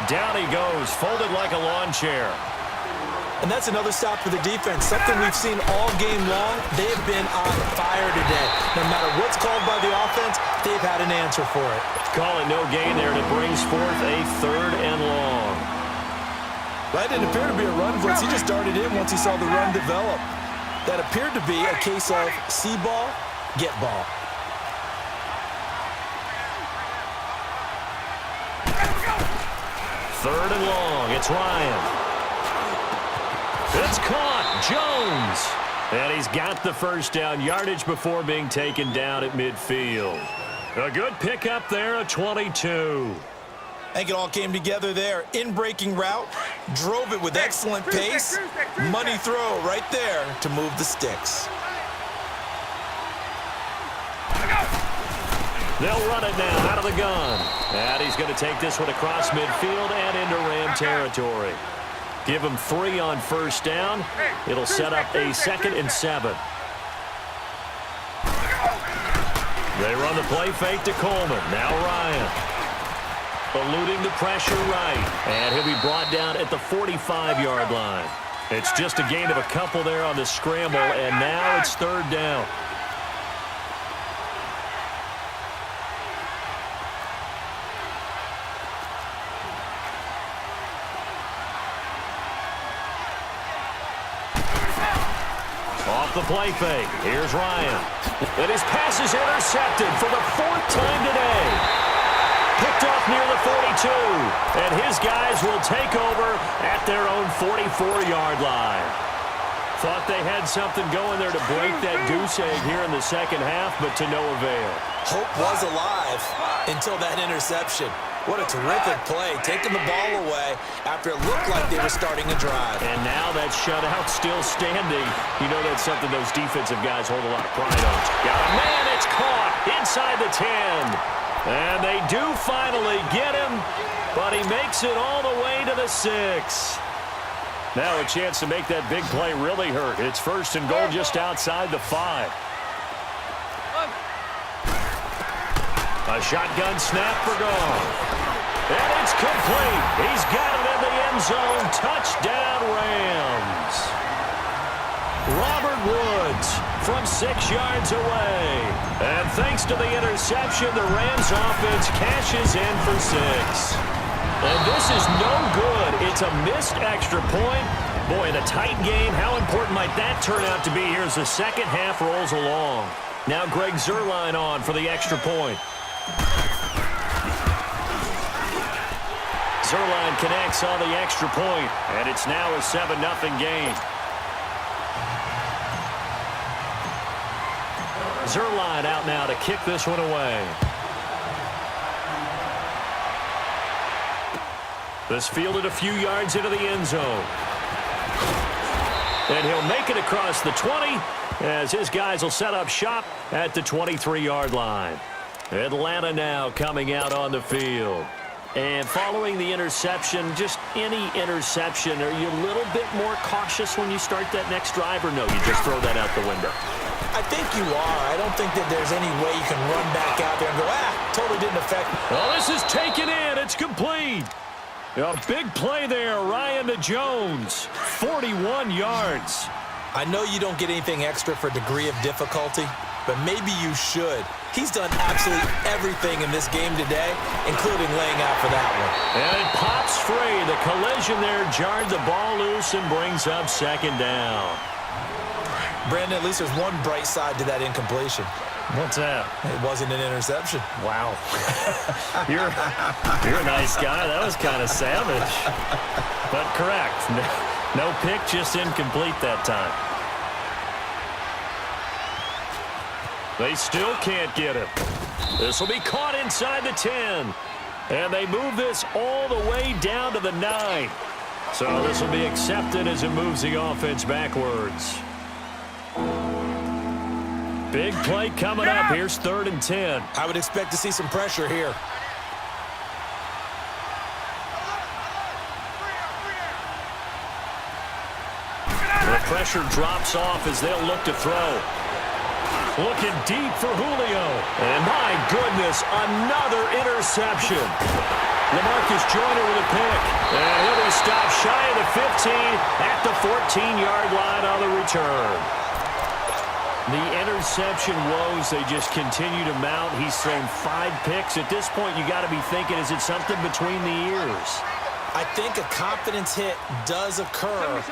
down he goes, folded like a lawn chair. And that's another stop for the defense, something we've seen all game long. They've been on fire today. No matter what's called by the offense, they've had an answer for it. Call it no gain there, and it brings forth a 3rd and long. That didn't appear to be a run blitz. He just darted in once he saw the run develop. That appeared to be a case of see ball, get ball. Third and long. It's Ryan. It's caught. Jones. And he's got the first down, yardage before being taken down at midfield. A good pickup there, a 22. I think it all came together there. In-breaking route, drove it with excellent pace. Money throw right there to move the sticks. They'll run it now out of the gun. And he's going to take this one across midfield and into Ram territory. Give him 3 on first down. It'll set up a 2nd and 7. They run the play fake to Coleman. Now Ryan. Eluding the pressure right. And he'll be brought down at the 45-yard line. It's just a gain of a couple there on the scramble, and now it's 3rd down. Off the play fake. Here's Ryan. And his pass is intercepted for the 4th time today. Picked off near the 42. And his guys will take over at their own 44-yard line. Thought they had something going there to break that goose egg here in the second half, but to no avail. Hope was alive until that interception. What a terrific play, taking the ball away after it looked like they were starting a drive. And now that shutout still standing. You know that's something those defensive guys hold a lot of pride on. Got a man, it's caught inside the 10. And they do finally get him, but he makes it all the way to the 6. Now a chance to make that big play really hurt. It's 1st and goal just outside the 5. A shotgun snap for goal. And it's complete. He's got it in the end zone. Touchdown, Rams. Robert Woods from 6 yards away. And thanks to the interception, the Rams offense cashes in for 6. And this is no good. It's a missed extra point. Boy, in a tight game, how important might that turn out to be here as the second half rolls along. Now Greg Zuerlein on for the extra point. Zuerlein connects on the extra point, and it's now a 7-0 game. Zuerlein out now to kick this one away. This fielded a few yards into the end zone. And he'll make it across the 20 as his guys will set up shop at the 23-yard line. Atlanta now coming out on the field. And following the interception, just any interception, are you a little bit more cautious when you start that next drive, or no, you just throw that out the window? I think you are. I don't think that there's any way you can run back out there and go, totally didn't affect me. Well, this is taken in. It's complete. A big play there, Ryan to Jones, 41 yards. I know you don't get anything extra for degree of difficulty, but maybe you should. He's done absolutely everything in this game today, including laying out for that one. And it pops free. The collision there jarred the ball loose and brings up 2nd down. Brandon, at least there's one bright side to that incompletion. What's that? It wasn't an interception. Wow. You're a nice guy. That was kind of savage. But correct. No pick, just incomplete that time. They still can't get him. This will be caught inside the 10. And they move this all the way down to the 9. So this will be accepted as it moves the offense backwards. Big play coming up. Here's 3rd and 10. I would expect to see some pressure here. The pressure drops off as they'll look to throw. Looking deep for Julio. And my goodness, another interception. LaMarcus Joyner with a pick. at the 14-yard line on the return. The interception woes, they just continue to mount. He's thrown 5 picks. At this point, you got to be thinking, is it something between the ears? I think a confidence hit does occur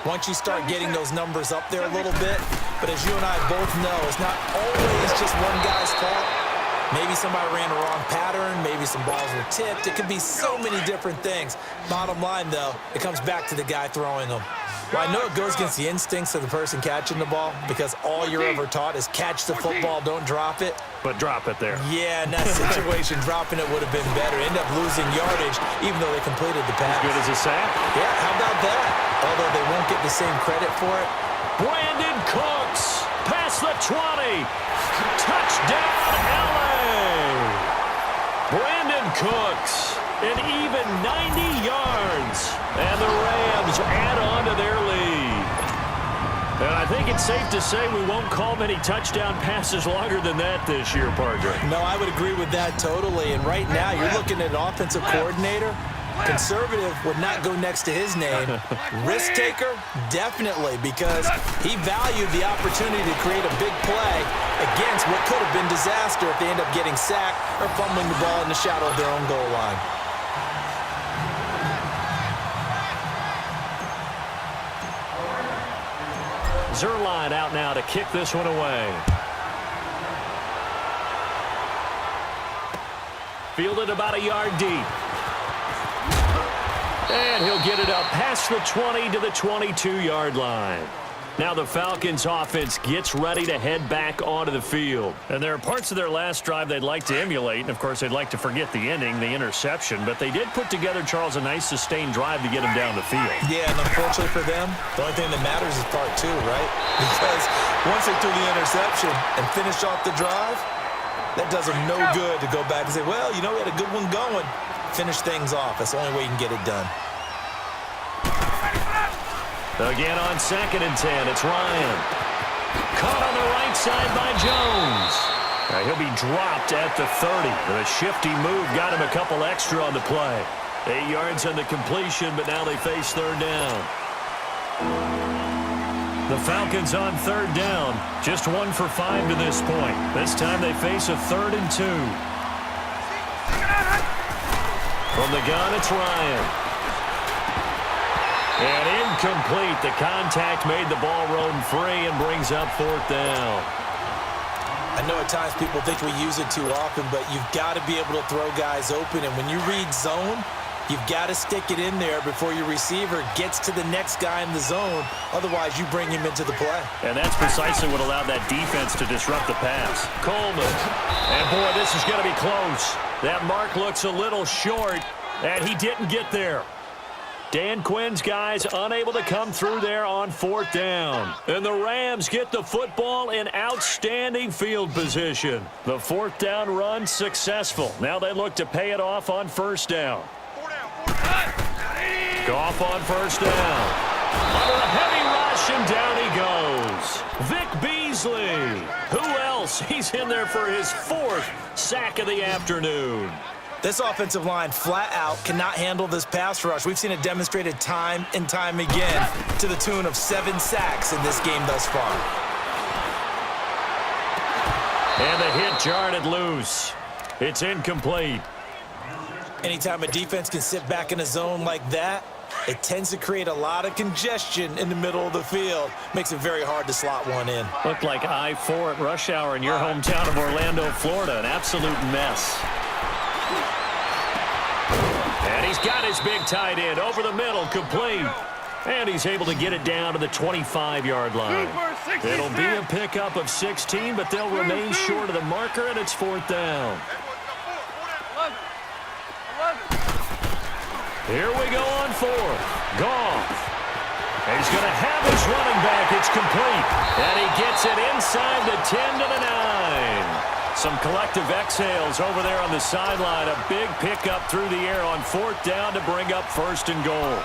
once you start getting those numbers up there a little bit. But as you and I both know, it's not always just one guy's fault. Maybe somebody ran a wrong pattern. Maybe some balls were tipped. It could be so many different things. Bottom line, though, it comes back to the guy throwing them. Well, I know it goes against the instincts of the person catching the ball because all you're ever taught is catch the football, don't drop it. But drop it there. Yeah, in that situation, dropping it would have been better. End up losing yardage, even though they completed the pass. As good as a sack? Yeah, how about that? Although they won't get the same credit for it. Brandon Cooks, past the 20. Touchdown, LA. Brandon Cooks, an even 90 yards. And the Rams add on to their lead. And I think it's safe to say we won't call many touchdown passes longer than that this year, partner. No, I would agree with that totally. And right now, you're looking at an offensive coordinator. Conservative would not go next to his name. Risk taker, definitely, because he valued the opportunity to create a big play against what could have been disaster if they end up getting sacked or fumbling the ball in the shadow of their own goal line. Zuerlein out now to kick this one away. Fielded about a yard deep. And he'll get it up past the 20 to the 22-yard line. Now the Falcons offense gets ready to head back onto the field. And there are parts of their last drive they'd like to emulate. And, of course, they'd like to forget the ending, the interception. But they did put together, Charles, a nice sustained drive to get him down the field. Yeah, and unfortunately for them, the only thing that matters is part 2, right? Because once they threw the interception and finished off the drive, that does them no good to go back and say, well, you know, we had a good one going. Finish things off. That's the only way you can get it done. Again on 2nd and 10, it's Ryan. Caught on the right side by Jones. He'll be dropped at the 30. The shifty move got him a couple extra on the play. 8 yards on the completion, but now they face 3rd down. The Falcons on 3rd down. Just 1 for 5 to this point. This time they face a 3rd and 2. From the gun, it's Ryan. And incomplete. The contact made the ball roam free and brings up 4th down. I know at times people think we use it too often, but you've got to be able to throw guys open. And when you read zone, you've got to stick it in there before your receiver gets to the next guy in the zone. Otherwise, you bring him into the play. And that's precisely what allowed that defense to disrupt the pass. Coleman. And, boy, this is going to be close. That mark looks a little short, and he didn't get there. Dan Quinn's guys unable to come through there on 4th down. And the Rams get the football in outstanding field position. The 4th down run successful. Now they look to pay it off on 1st down. Goff on 1st down. Under a heavy rush, and down he goes. Vic Beasley. Who else? He's in there for his 4th sack of the afternoon. This offensive line flat out cannot handle this pass rush. We've seen it demonstrated time and time again to the tune of 7 sacks in this game thus far. And the hit jarred it loose. It's incomplete. Anytime a defense can sit back in a zone like that, it tends to create a lot of congestion in the middle of the field. Makes it very hard to slot one in. Looked like I-4 at rush hour in your hometown of Orlando, Florida. An absolute mess. And he's got his big tight end over the middle, complete. And he's able to get it down to the 25-yard line. It'll be a pickup of 16, but they'll remain short of the marker, and it's 4th down. Here we go on 4th. Goff. And he's going to have his running back. It's complete. And he gets it inside the 10 to the 9. Some collective exhales over there on the sideline. A big pickup through the air on 4th down to bring up 1st and goal.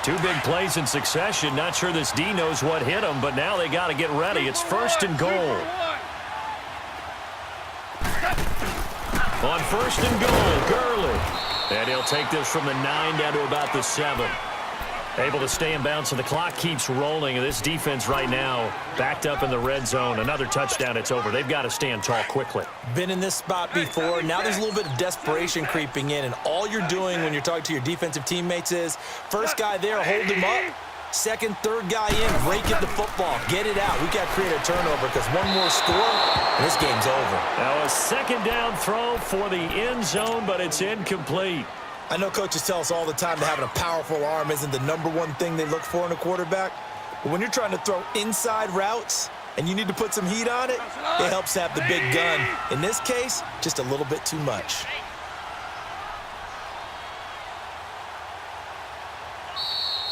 2 big plays in succession. Not sure this D knows what hit him, but now they got to get ready. It's 1st and goal. On 1st and goal, Gurley. And he'll take this from the 9 down to about the 7. Able to stay in bounds, so the clock keeps rolling. This defense right now backed up in the red zone. Another touchdown, it's over. They've got to stand tall quickly. Been in this spot before. Now there's a little bit of desperation creeping in, and all you're doing when you're talking to your defensive teammates is first guy there, hold him up. Second, third guy in, rake at the football. Get it out. We got to create a turnover because one more score, and this game's over. Now a second down throw for the end zone, but it's incomplete. I know coaches tell us all the time that having a powerful arm isn't the number one thing they look for in a quarterback. But when you're trying to throw inside routes and you need to put some heat on it, it helps to have the big gun. In this case, just a little bit too much.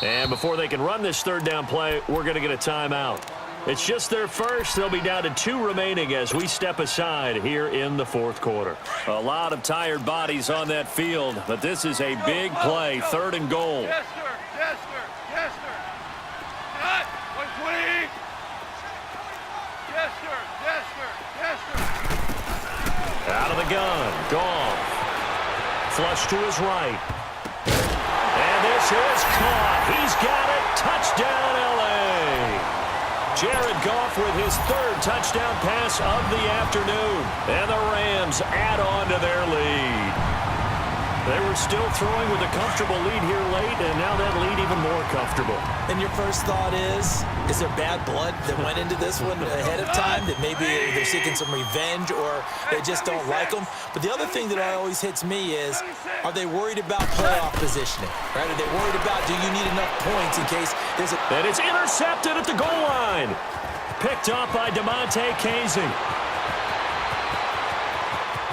And before they can run this third down play, we're going to get a timeout. It's just their first. They'll be down to 2 remaining as we step aside here in the fourth quarter. A lot of tired bodies on that field, but this is a big play, 3rd and goal. Yes, sir. Yes, sir. Yes, sir. Cut. 120. Yes, sir. Yes, sir. Yes, sir. Out of the gun. Goff. Flush to his right. And this is caught. He's got it. Touchdown, L.A. Jared Goff with his 3rd touchdown pass of the afternoon. And the Rams add on to their lead. They were still throwing with a comfortable lead here late, and now that lead even more comfortable. And your first thought is there bad blood that went into this one ahead of time, that maybe they're seeking some revenge or they just don't like them? But the other thing that always hits me is, are they worried about playoff positioning? Right? Are they worried about, do you need enough points in case there's a... And it's intercepted at the goal line. Picked up by DeMonte Casey.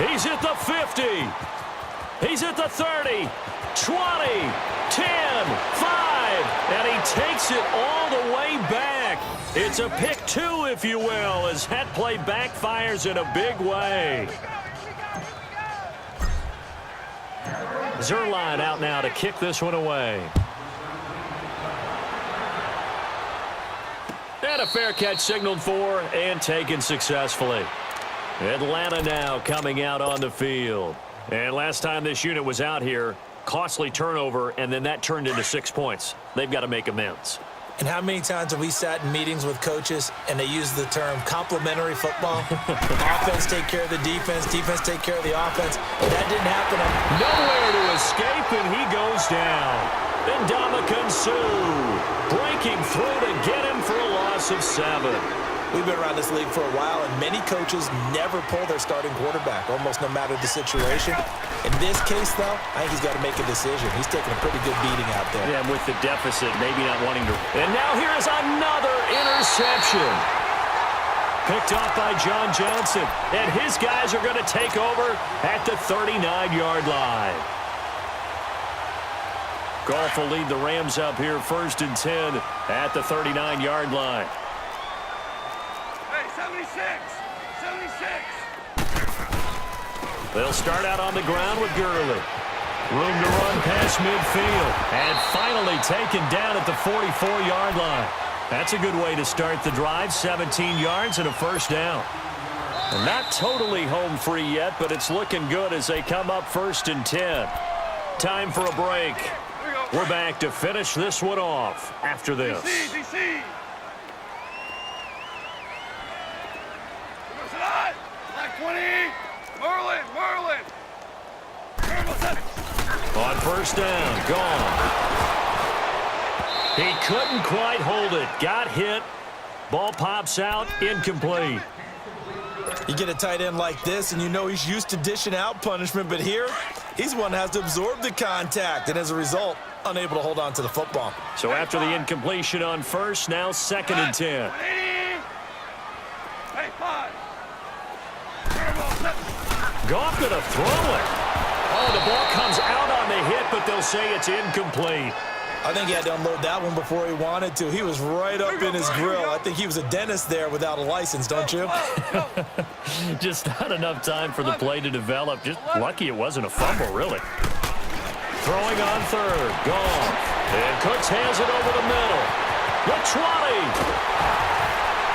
He's at the 50. He's at the 30, 20, 10, 5, and he takes it all the way back. It's a pick 2, if you will, as that play backfires in a big way. Zerline out now to kick this one away. And a fair catch signaled for and taken successfully. Atlanta now coming out on the field. And last time this unit was out here, costly turnover, and then that turned into 6 points. They've got to make amends. And how many times have we sat in meetings with coaches and they use the term complementary football? Offense take care of the defense, defense take care of the offense. That didn't happen. Nowhere to escape, and he goes down. And Ndamukong Suh breaking through to get him for a loss of 7. We've been around this league for a while, and many coaches never pull their starting quarterback, almost no matter the situation. In this case, though, I think he's got to make a decision. He's taking a pretty good beating out there. Yeah, with the deficit, maybe not wanting to. And now here is another interception. Picked off by John Johnson, and his guys are going to take over at the 39-yard line. Goff will lead the Rams up here 1st and 10 at the 39-yard line. 76. They'll start out on the ground with Gurley. Room to run past midfield. And finally taken down at the 44-yard line. That's a good way to start the drive. 17 yards and a first down. And not totally home free yet, but it's looking good as they come up 1st and 10. Time for a break. We're back to finish this one off after this. DC. Like 20. Merlin. On 1st down, gone. He couldn't quite hold it. Got hit. Ball pops out, incomplete. You get a tight end like this, and you know he's used to dishing out punishment, but here, he's one that has to absorb the contact, and as a result, unable to hold on to the football. So after the incompletion on 1st, now 2nd and 10. Hey, 5. Goff gonna throw it. Oh, the ball comes out on the hit, but they'll say it's incomplete. I think he had to unload that one before he wanted to. He was right up in his grill. I think he was a dentist there without a license, don't you? Just not enough time for the play to develop. Just lucky it wasn't a fumble, really. Throwing on 3rd. Goff. And Cooks hands it over the middle. The 20.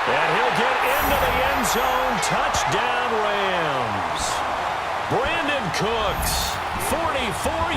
And he'll get into the end zone. Touchdown, Rams. Brandon Cooks, 44